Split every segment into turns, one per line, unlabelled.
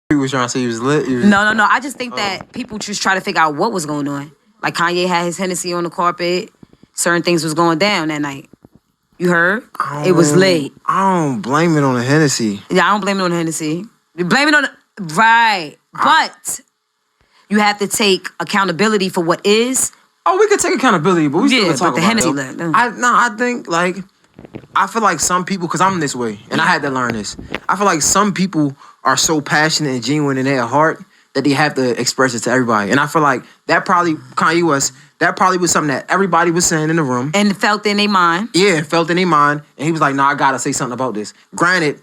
People was trying to say he was lit.
No. I just think that people just try to figure out what was going on. Like Kanye had his Hennessy on the carpet. Certain things was going down that night. You heard? It was late.
I don't blame it on the Hennessy.
Yeah, I don't blame it on the Hennessy. You blame it on the... Right. But you have to take accountability for what is.
Oh, we could take accountability, but we still talk
the
about
Hennessy
it. I think, like... I feel like some people, because I'm this way, and I had to learn this. I feel like some people are so passionate and genuine in their heart that they have to express it to everybody. And I feel like that probably was something that everybody was saying in the room.
And felt in their mind.
Yeah, felt in their mind. And he was like, I gotta say something about this. Granted,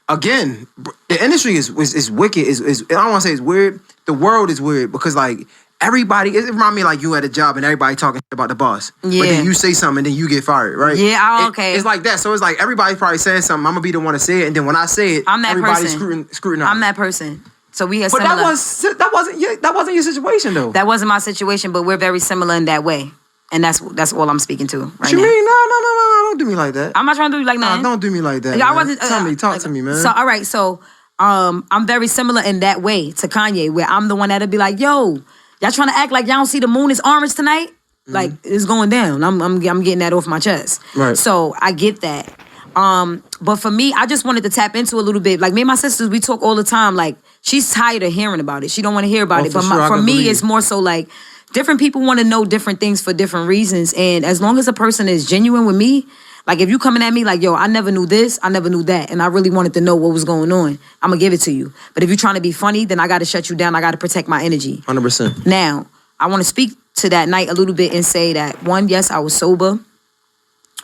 again, the industry is wicked. I don't want to say it's weird. The world is weird because, like, everybody, it reminds me like you at a job and everybody talking about the boss. Yeah. But then you say something and then you get fired, right?
Yeah, okay.
It's like that. So it's like everybody's probably saying something. I'm going to be the one to say it. And then when I say it, everybody's scrutinizing.
I'm that person. So we are
similar.
But
that wasn't your situation, though.
That wasn't my situation, but we're very similar in that way. And that's all I'm speaking to right now.
mean? No, don't do me like that.
I'm not trying to do you like that.
No, don't do me like that. Talk to me, man.
So, all right, so I'm very similar in that way to Kanye, where I'm the one that'll be like, yo, y'all trying to act like y'all don't see the moon is orange tonight? Mm-hmm. Like, it's going down. I'm getting that off my chest.
Right.
So I get that. But for me, I just wanted to tap into a little bit. Like, me and my sisters, we talk all the time. Like, she's tired of hearing about it. She don't want to hear about it. But for me, it's more so like, different people want to know different things for different reasons. And as long as a person is genuine with me, like, if you coming at me like, yo, I never knew this, I never knew that, and I really wanted to know what was going on, I'm going to give it to you. But if you're trying to be funny, then I got to shut you down. I got to protect my energy.
100%.
Now, I want to speak to that night a little bit and say that, one, yes, I was sober.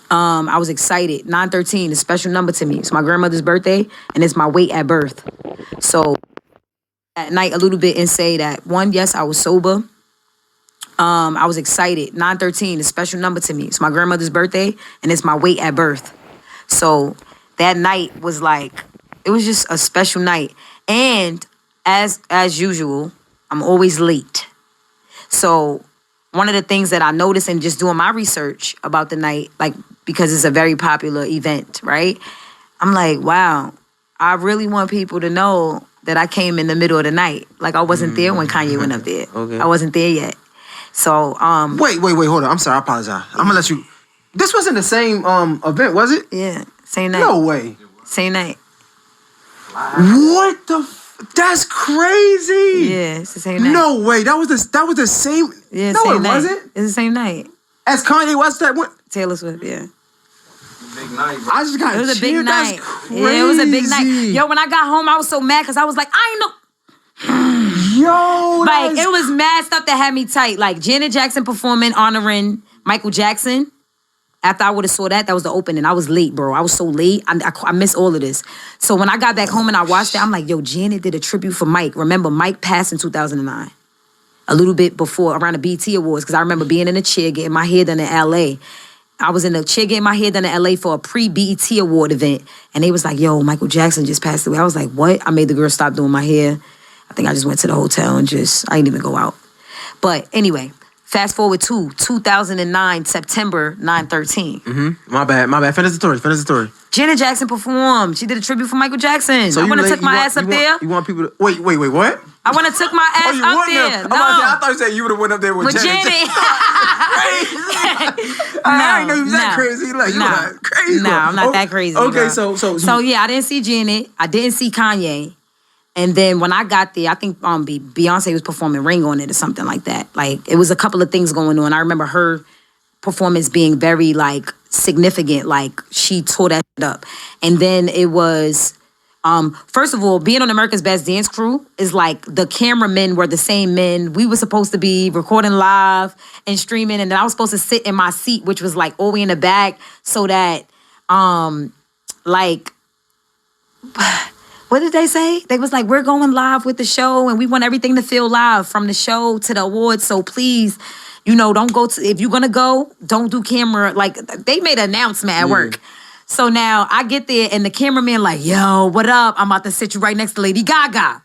I was excited. 9/13 is a special number to me. It's my grandmother's birthday, and it's my weight at birth. So, that night a little bit and say that, one, yes, I was sober. I was excited. 9/13 is a special number to me. It's my grandmother's birthday, and it's my weight at birth. So that night was like, it was just a special night. And as usual, I'm always late. So one of the things that I noticed in just doing my research about the night, like, because it's a very popular event, right? I'm like, wow, I really want people to know that I came in the middle of the night. Like, I wasn't there when Kanye went up there.
Okay.
I wasn't there yet. So,
Wait, hold on. I'm sorry, I apologize. I'm gonna let you... This wasn't the same event, was it?
Yeah, same night.
No way.
Same night.
What the... That's crazy.
Yeah, it's the same night.
No way. That was the same...
Yeah,
no,
same
it
night.
wasn't?
It's the same night.
As Kanye was that one?
Taylor Swift, yeah.
Big night, bro.
I just got
It was a big
cheered.
night.
That's crazy.
Yeah, it was a big night. Yo, when I got home, I was so mad because I was like, I ain't know...
Yo,
like, it was mad stuff that had me tight. Like, Janet Jackson performing, honoring Michael Jackson. After I would have saw that was the opening. I was late, bro. I was so late. I missed all of this. So when I got back home and I watched it, I'm like, yo, Janet did a tribute for Mike. Remember, Mike passed in 2009. A little bit before, around the BET Awards, because I remember being in a chair getting my hair done in L.A. I was in the chair getting my hair done in L.A. for a pre-BET Award event. And they was like, yo, Michael Jackson just passed away. I was like, what? I made the girl stop doing my hair. I think I just went to the hotel and I didn't even go out. But anyway, fast forward to 2009, September 9/13.
Mm-hmm. My bad. Finish the story.
Janet Jackson performed. She did a tribute for Michael Jackson. So I went and took my ass up there.
You want people to... Wait, what?
I went and took my ass up there. No.
I thought you said you would have went up there with Janet. I didn't know you was that crazy. Like, you were crazy.
No, I'm not that crazy.
Okay,
bro. So yeah, I didn't see Janet. I didn't see Kanye. And then when I got there, I think Beyonce was performing Ring on it or something like that. Like, it was a couple of things going on. I remember her performance being very, like, significant. Like, she tore that shit up. And then it was, first of all, being on America's Best Dance Crew is like the cameramen were the same men. We were supposed to be recording live and streaming. And then I was supposed to sit in my seat, which was, like, all the way in the back so that, like... What did they say? They was like, we're going live with the show and we want everything to feel live from the show to the awards. So please, don't go to, if you're going to go, don't do camera. Like, they made an announcement at work. So now I get there and the cameraman like, yo, what up? I'm about to sit you right next to Lady Gaga.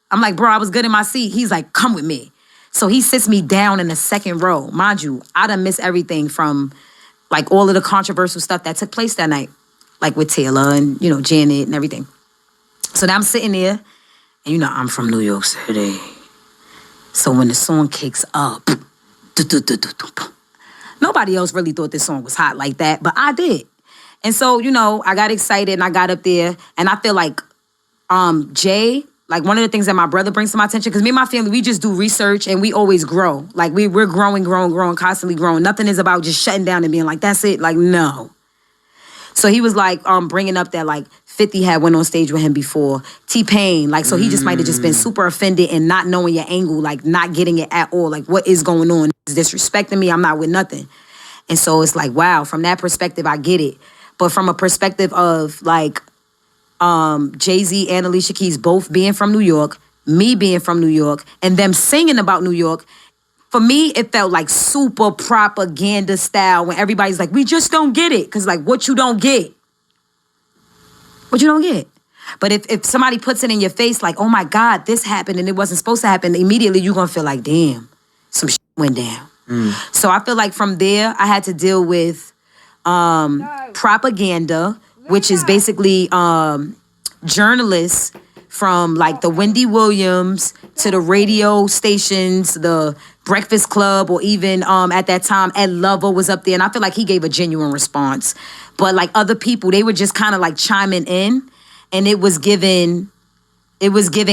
I'm like, bro, I was good in my seat. He's like, come with me. So he sits me down in the second row. Mind you, I done missed everything from, like, all of the controversial stuff that took place that night. Like with Taylor and, Janet and everything. So now I'm sitting there, And you know, I'm from New York City. So when the song kicks up, nobody else really thought this song was hot like that, but I did. And so, you know, I got excited and I got up there and I feel like Jay, like one of the things that my brother brings to my attention, because me and my family, we just do research and we always grow. Like we're growing, constantly growing. Nothing is about just shutting down and being like, that's it. Like, no. So he was like bringing up that like 50 had went on stage with him before. T-Pain, like, so he just might have just been super offended and not knowing your angle, like not getting it at all. Like, what is going on? Is disrespecting me? I'm not with nothing. And so it's like, wow, from that perspective, I get it. But from a perspective of like JayZ and Alicia Keys both being from New York, me being from New York, and them singing about New York, for me, it felt like super propaganda style when everybody's like, we just don't get it. Because, like, what you don't get? What you don't get? But if somebody puts it in your face like, oh, my God, this happened and it wasn't supposed to happen, immediately you're going to feel like, damn, some shit went down. So I feel like from there, I had to deal with propaganda, which is basically journalists from, like, the Wendy Williams to the radio stations, the Breakfast Club, or even at that time, Ed Lover was up there, and I feel like he gave a genuine response. But like other people, they were just kind of like chiming in, and it was giving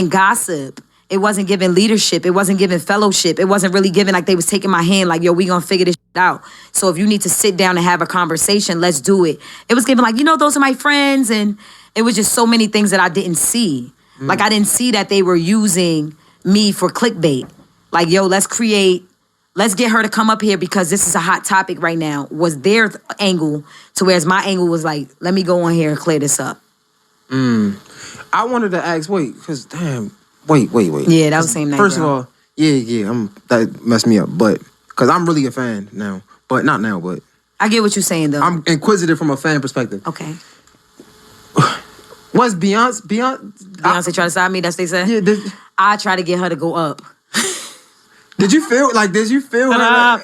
gossip. It wasn't giving leadership. It wasn't giving fellowship. It wasn't really giving like they was taking my hand like, yo, we gonna figure this shit out. So if you need to sit down and have a conversation, let's do it. It was giving like, you know, those are my friends, and it was just so many things that I didn't see. Like I didn't see that they were using me for clickbait. Like, yo, let's get her to come up here because this is a hot topic right now, was their angle, to whereas my angle was like, let me go on here and clear this up.
I wanted to ask, wait.
Yeah, that was the same night.
First of all, that messed me up, but because I'm really a fan now, but not now, but
I get what you're saying though.
I'm inquisitive from a fan perspective.
Okay.
Was Beyonce
Try to stop me, that's what they said?
Yeah.
I try to get her to go up.
Did you feel her? Like, no, you got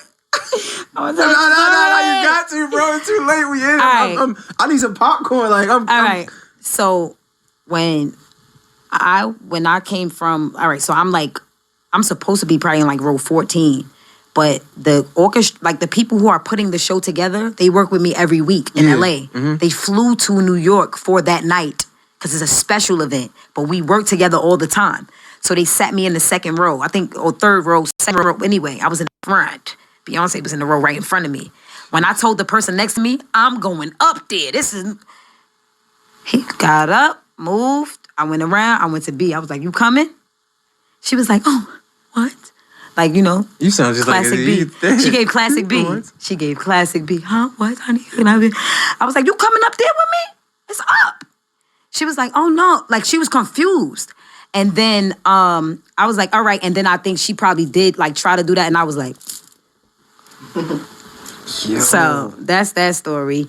to, bro. It's too late. We in.
Right.
I need some popcorn. Like,
all right. So when I came from, all right, so I'm supposed to be probably in like row 14, but the orchestra, like the people who are putting the show together, they work with me every week in LA. They flew to New York for that night because it's a special event, but we work together all the time. So they sat me in the second row, I think, or third row, second row. Anyway, I was in the front. Beyonce was in the row right in front of me. When I told the person next to me, I'm going up there. He got up, moved. I went around. I went to B. I was like, you coming? She was like, oh, what? Like, you know.
You sound just
classic
like
B. She gave classic B. She gave classic B. Huh? What, honey? I was like, you coming up there with me? It's up. She was like, oh, no. Like, she was confused. And then I was like, all right. And then I think she probably did like try to do that. And I was like, so that's that story.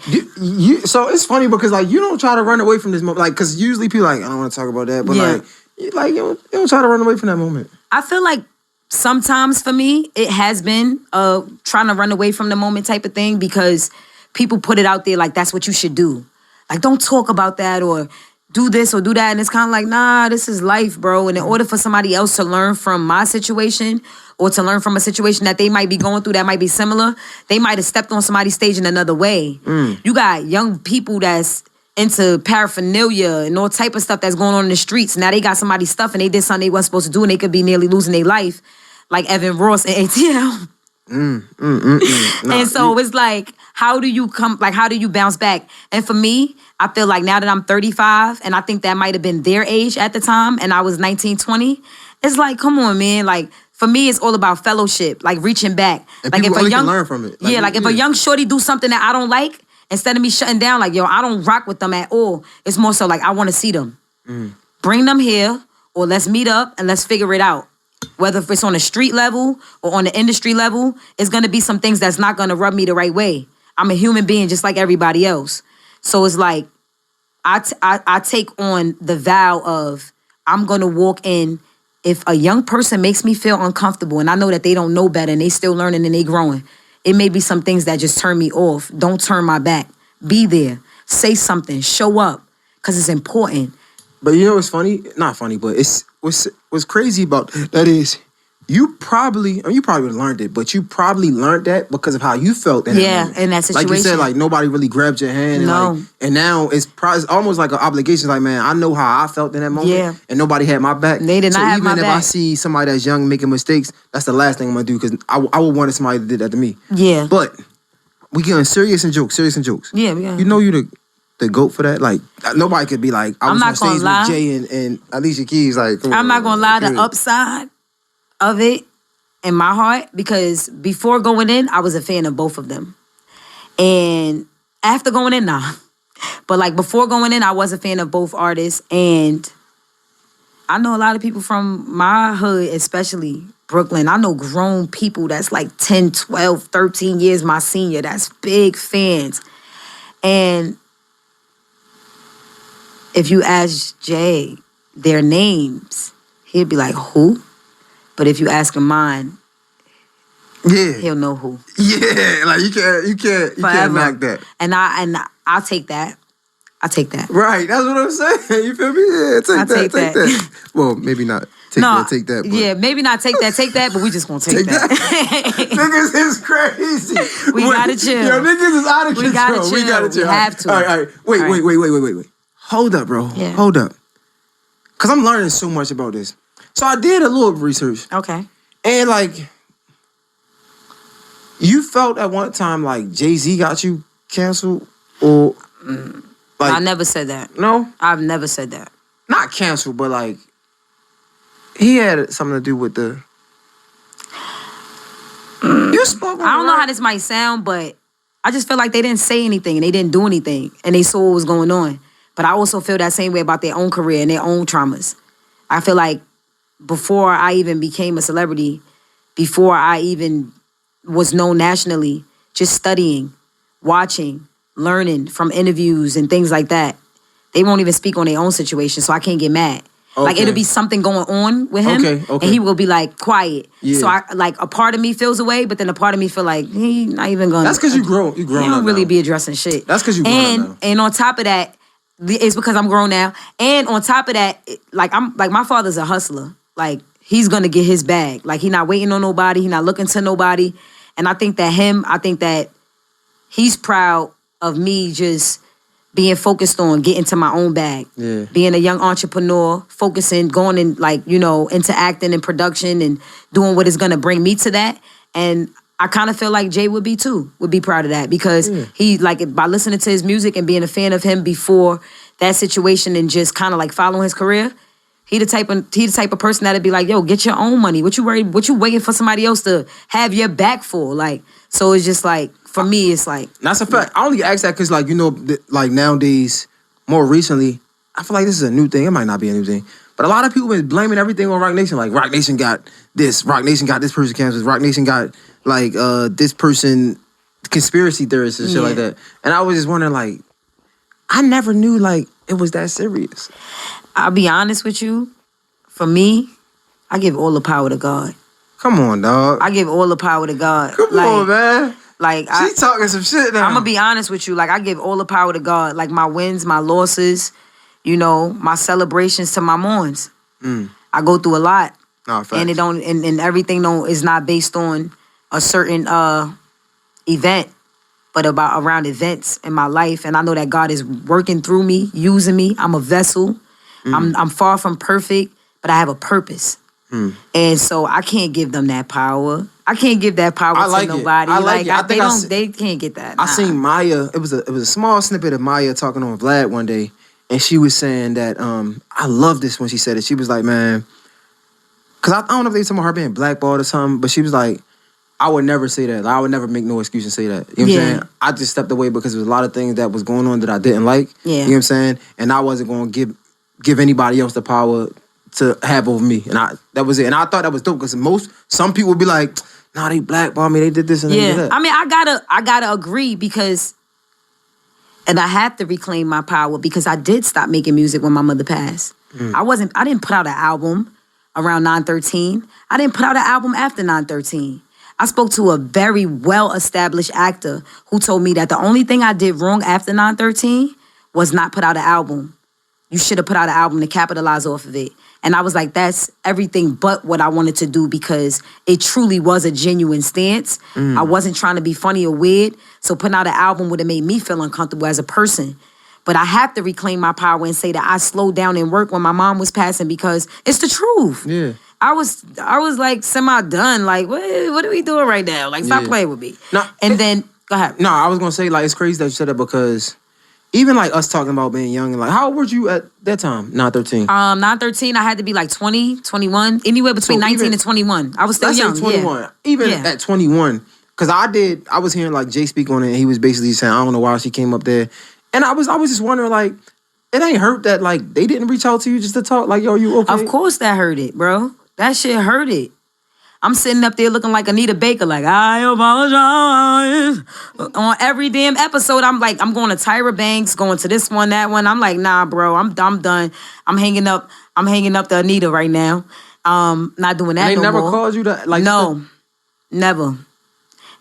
So it's funny because like you don't try to run away from this moment. Like, because usually people like, I don't want to talk about that. But you don't try to run away from that moment.
I feel like sometimes for me, it has been trying to run away from the moment type of thing because people put it out there like that's what you should do. Like, don't talk about that or do this or do that. And it's kind of like, nah, this is life, bro. And in order for somebody else to learn from my situation or to learn from a situation that they might be going through that might be similar, they might have stepped on somebody's stage in another way. You got young people that's into paraphernalia and all type of stuff that's going on in the streets. Now they got somebody's stuff and they did something they wasn't supposed to do and they could be nearly losing their life, like Evan Ross and ATL. And so it's like, how do you bounce back? And for me, I feel like now that I'm 35, and I think that might have been their age at the time, and I was 19, 20, it's like, come on, man. Like, for me, it's all about fellowship, like reaching back.
And
like
people
if a young
can learn from it. Like,
if a young shorty do something that I don't like, instead of me shutting down, like, yo, I don't rock with them at all. It's more so like, I want to see them. Bring them here, or let's meet up and let's figure it out. Whether if it's on a street level or on the industry level, it's going to be some things that's not going to rub me the right way. I'm a human being just like everybody else. So it's like, I take on the vow of, I'm going to walk in. If a young person makes me feel uncomfortable and I know that they don't know better and they still learning and they growing, it may be some things that just turn me off. Don't turn my back. Be there. Say something. Show up. Because it's important.
But you know what's funny? Not funny, but it's what's crazy about that is you probably would have learned it, but you probably learned that because of how you felt in that moment.
in that situation.
Like you said, like nobody really grabbed your hand. And
No.
like, and now it's almost like an obligation. Like, man, I know how I felt in that moment.
Yeah.
And nobody had my back.
They did not have my
even if I
back.
see somebody that's young making mistakes, that's the last thing I'm gonna do because I would want somebody that did that to me.
Yeah.
But we getting serious and jokes.
Yeah.
You know you the GOAT for that. Like nobody could be like, I was on stage with Jay and Alicia Keys. Like,
I'm not gonna lie, the upside of it in my heart, because before going in, I was a fan of both of them. And after going in, nah. But like before going in, I was a fan of both artists. And I know a lot of people from my hood, especially Brooklyn. I know grown people that's like 10, 12, 13 years my senior. That's big fans. And if you ask Jay their names, he'd be like, who? But if you ask him mine, he'll know who.
Yeah, like you can't knock that.
And I'll take that.
Right, that's what I'm saying. You feel me? Yeah, take that. Well, maybe not take that. But
yeah, maybe not take that, but we just gonna take that.
Niggas is crazy.
We gotta chill.
Yo, niggas is out of control.
We gotta chill. We have to.
All right. Wait. Hold up, bro.
Yeah.
Hold up. Because I'm learning so much about this. So I did a little research.
Okay.
And like, you felt at one time like JayZ got you canceled? Or like,
I never said that.
No?
I've never said that.
Not canceled, but like, he had something to do with the... You spoke on
I don't know
right?
how this might sound, but I just feel like they didn't say anything and they didn't do anything and they saw what was going on. But I also feel that same way about their own career and their own traumas. I feel like before I even became a celebrity, before I even was known nationally, just studying, watching, learning from interviews and things like that, they won't even speak on their own situation, so I can't get mad. Okay. Like, it'll be something going on with him, and he will be like, quiet. Yeah. So a part of me feels away, but then a part of me feel like, he not even gonna...
That's because you grown. You
don't really be addressing shit.
That's because you grown up now.
And on top of that, it's because I'm grown now. And on top of that, like my father's a hustler. Like, he's gonna get his bag. Like, he not waiting on nobody. He not looking to nobody. And I think that he's proud of me just being focused on getting to my own bag.
Yeah.
Being a young entrepreneur, focusing, going in into acting and production and doing what is gonna bring me to that. And I kind of feel like Jay would be proud of that because he, like, by listening to his music and being a fan of him before that situation and just kind of like following his career, he the type of person that'd be like, yo, get your own money. What you waiting for somebody else to have your back for? Like, so it's just like, for me, it's like...
That's a fact. I only ask that because, like, like nowadays, more recently, I feel like this is a new thing. It might not be a new thing. But a lot of people been blaming everything on Rock Nation. Like, Rock Nation got this. Rock Nation got this person canceled. Rock Nation got, like, this person conspiracy theorists and shit like that. And I was just wondering, like, I never knew, like, it was that serious.
I'll be honest with you. For me, I give all the power to God.
Come on, dog.
I give all the power to God.
Come on, man.
Like,
she talking some shit now.
I'm gonna be honest with you. Like, I give all the power to God. Like, my wins, my losses, my celebrations to my mourns. I go through a lot. And it don't, and everything is not based on a certain event, but around events in my life. And I know that God is working through me, using me. I'm a vessel. I'm far from perfect, but I have a purpose. And so I can't give them that power. I can't give that power to nobody.
I like it.
They can't get that.
I seen Maya. It was a small snippet of Maya talking on Vlad one day, and she was saying that I love this when she said it. She was like, man, because I don't know if they were talking about her being blackballed or something, but she was like, I would never say that. Like, I would never make no excuse and say that. You know what I'm saying? I just stepped away because there was a lot of things that was going on that I didn't like.
Yeah.
You know what I'm saying? And I wasn't going to give anybody else the power to have over me. And that was it. And I thought that was dope because some people would be like, nah, they blackballed me, they did this and they did that.
I mean, I gotta agree because, and I have to reclaim my power because I did stop making music when my mother passed. I didn't put out an album around 9/13. I didn't put out an album after 9/13. I spoke to a very well-established actor who told me that the only thing I did wrong after 9/13 was not put out an album. You should have put out an album to capitalize off of it. And I was like, that's everything but what I wanted to do because it truly was a genuine stance. I wasn't trying to be funny or weird. So putting out an album would have made me feel uncomfortable as a person. But I have to reclaim my power and say that I slowed down in work when my mom was passing because it's the truth.
Yeah.
I was like semi-done. Like, what are we doing right now? Like, stop playing with me.
No,
Then, go ahead.
No, I was going to say, like, it's crazy that you said that because even, like, us talking about being young and, like, how old were you at that time? 9-13.
9-13, I had to be like 20, 21, anywhere between 19 and 21. I was still
let's
young.
say 21.
Yeah.
Even at 21. Because I was hearing, like, Jay speak on it, and he was basically saying, I don't know why she came up there. And I was just wondering, like, it ain't hurt that, like, they didn't reach out to you just to talk, like, yo, you okay?
Of course that hurt it, bro. That shit hurt it. I'm sitting up there looking like Anita Baker, like, I apologize. On every damn episode, I'm like, I'm going to Tyra Banks, going to this one, that one. I'm like, nah, bro, I'm done. I'm hanging up the Anita right now. Not doing that
and they
no
never
more.
called you to, like...
No, never.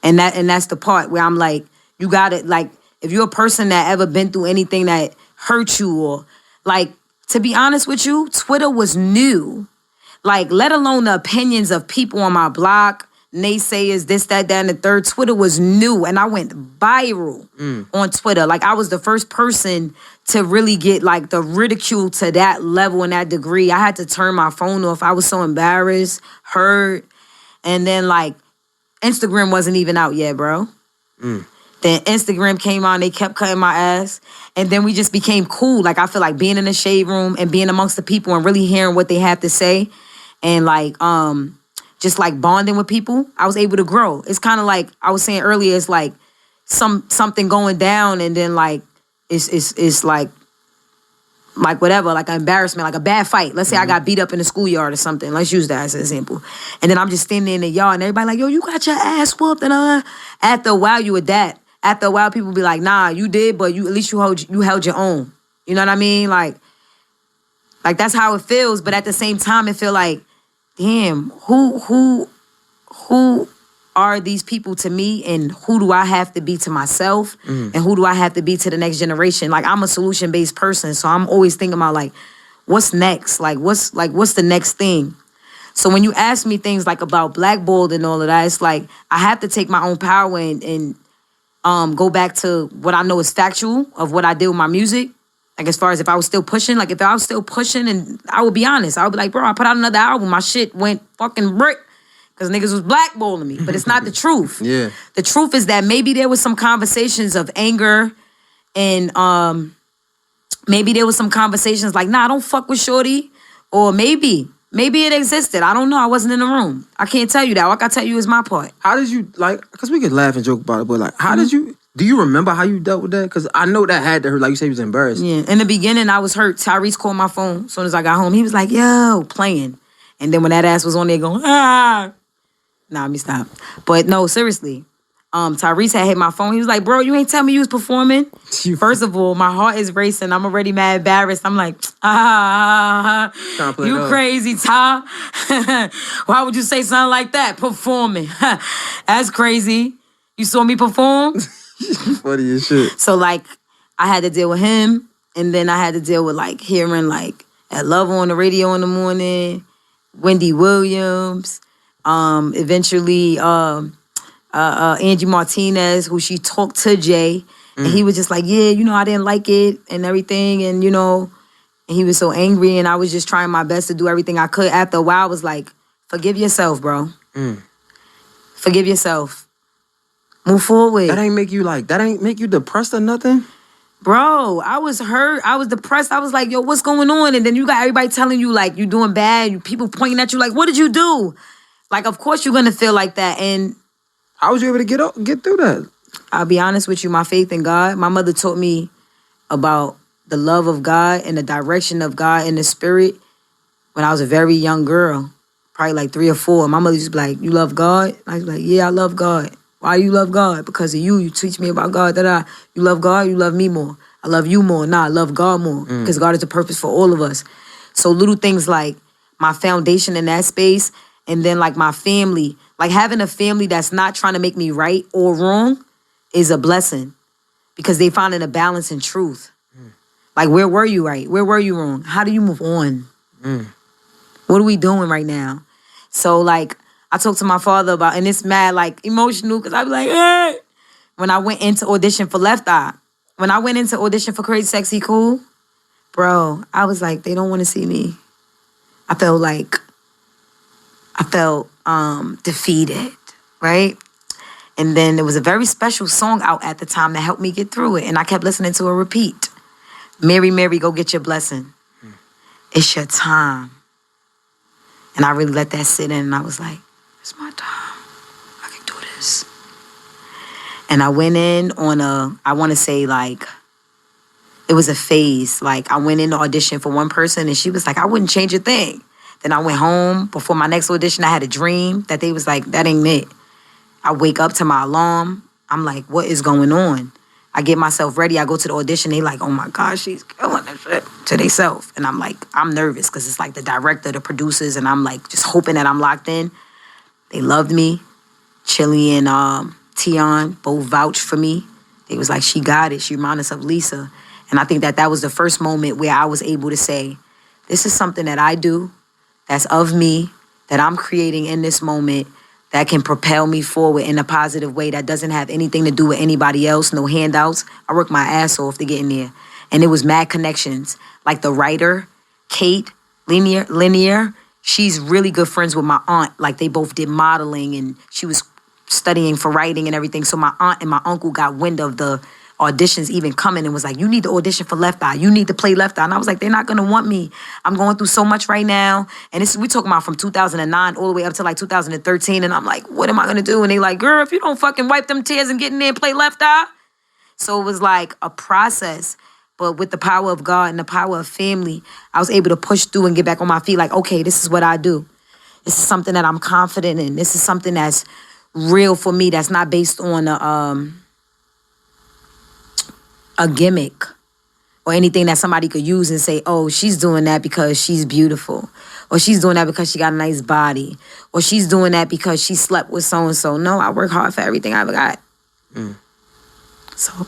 And that's the part where I'm like, you got it, like, if you're a person that ever been through anything that hurt you or, like, to be honest with you, Twitter was new. Like, let alone the opinions of people on my block, naysayers, this, that, and the third. Twitter was new, and I went viral on Twitter. Like, I was the first person to really get, like, the ridicule to that level and that degree. I had to turn my phone off. I was so embarrassed, hurt. And then, like, Instagram wasn't even out yet, bro. Then Instagram came on, they kept cutting my ass. And then we just became cool. Like, I feel like being in the shade room and being amongst the people and really hearing what they have to say and, like, just, like, bonding with people, I was able to grow. It's kind of like I was saying earlier, it's like something going down and then, like, it's like whatever, like an embarrassment, like a bad fight. Let's say I got beat up in the schoolyard or something. Let's use that as an example. And then I'm just standing in the yard and everybody like, yo, you got your ass whooped. And after a while, you adapt. After a while, people be like, nah, you did, but at least you held your own. You know what I mean? Like that's how it feels. But at the same time, it feel like, damn, who are these people to me, and who do I have to be to myself, and who do I have to be to the next generation? Like, I'm a solution-based person, so I'm always thinking about, like, what's next? What's the next thing? So when you ask me things like about blackballed and all of that, it's like I have to take my own power and go back to what I know is factual of what I did with my music. Like, as far as if I was still pushing, and I would be honest, I would be like, bro, I put out another album, my shit went fucking brick because niggas was blackballing me. But it's not the truth.
Yeah.
The truth is that maybe there was some conversations of anger and maybe there was some conversations like, nah, don't fuck with Shorty. Or maybe it existed. I don't know. I wasn't in the room. I can't tell you that. All I can tell you is my part.
How did you, like, because we could laugh and joke about it, but, like, how did you, do you remember how you dealt with that? Because I know that had to hurt. Like you said, you was embarrassed.
Yeah. In the beginning, I was hurt. Tyrese called my phone as soon as I got home. He was like, yo, playing. And then when that ass was on there going, nah, let me stop. But no, seriously. Tyrese had hit my phone. He was like, bro, you ain't tell me you was performing. First of all, my heart is racing. I'm already mad embarrassed. I'm like, you crazy, Ty. Why would you say something like that? Performing. That's crazy. You saw me perform?
Funny as shit.
So, like, I had to deal with him. And then I had to deal with, like, hearing, like, at Love on the radio in the morning, Wendy Williams, eventually Angie Martinez, who she talked to Jay. And he was just like, yeah, I didn't like it and everything. And, and he was so angry. And I was just trying my best to do everything I could. After a while, I was like, forgive yourself, bro. Forgive yourself. Move forward.
That ain't make you depressed or nothing?
Bro, I was hurt. I was depressed. I was like, yo, what's going on? And then you got everybody telling you, like, you doing bad. People pointing at you like, what did you do? Like, of course you're going to feel like that. And
how was you able to get through that?
I'll be honest with you, my faith in God. My mother taught me about the love of God and the direction of God in the spirit when I was a very young girl, probably like 3 or 4. My mother used to be like, you love God? I was like, yeah, I love God. Why do you love God? Because of you. You teach me about God. You love God, you love me more. I love you more. Nah, I love God more. Because God is the purpose for all of us. So little things like my foundation in that space, and then like my family. Like having a family that's not trying to make me right or wrong is a blessing. Because they finding a balance in truth. Like, where were you right? Where were you wrong? How do you move on? What are we doing right now? So like, I talked to my father about, and it's mad like emotional because I be like, eh. When I went into audition for Left Eye, when I went into audition for Crazy Sexy Cool, bro, I was like, they don't want to see me. I felt defeated, right? And then there was a very special song out at the time that helped me get through it. And I kept listening to a repeat. Mary, Mary, go get your blessing. It's your time. And I really let that sit in and I was like, it's my time. I can do this. And I went in on I want to say like, it was a phase. Like I went in to audition for one person and she was like, I wouldn't change a thing. Then I went home. Before my next audition, I had a dream that they was like, that ain't it. I wake up to my alarm. I'm like, what is going on? I get myself ready. I go to the audition. They like, oh my gosh, she's killing that shit to theyself. And I'm like, I'm nervous because it's like the director, the producers, and I'm like just hoping that I'm locked in. They loved me. Chili and Tion both vouched for me. They was like, she got it. She reminded us of Lisa. And I think that was the first moment where I was able to say, this is something that I do, that's of me, that I'm creating in this moment, that can propel me forward in a positive way that doesn't have anything to do with anybody else, no handouts. I worked my ass off to get in there. And it was mad connections. Like the writer, Kate Lanier, she's really good friends with my aunt. Like they both did modeling and she was studying for writing and everything. So my aunt and my uncle got wind of the auditions even coming and was like, you need to audition for Left Eye. You need to play Left Eye. And I was like, they're not going to want me. I'm going through so much right now. And we're talking about from 2009 all the way up to like 2013. And I'm like, what am I going to do? And they like, girl, if you don't fucking wipe them tears and get in there and play Left Eye. So it was like a process. But with the power of God and the power of family, I was able to push through and get back on my feet. Like, okay, this is what I do. This is something that I'm confident in. This is something that's real for me. That's not based on a gimmick or anything that somebody could use and say, oh, she's doing that because she's beautiful, or she's doing that because she got a nice body, or she's doing that because she slept with so-and-so. No, I work hard for everything I ever got. So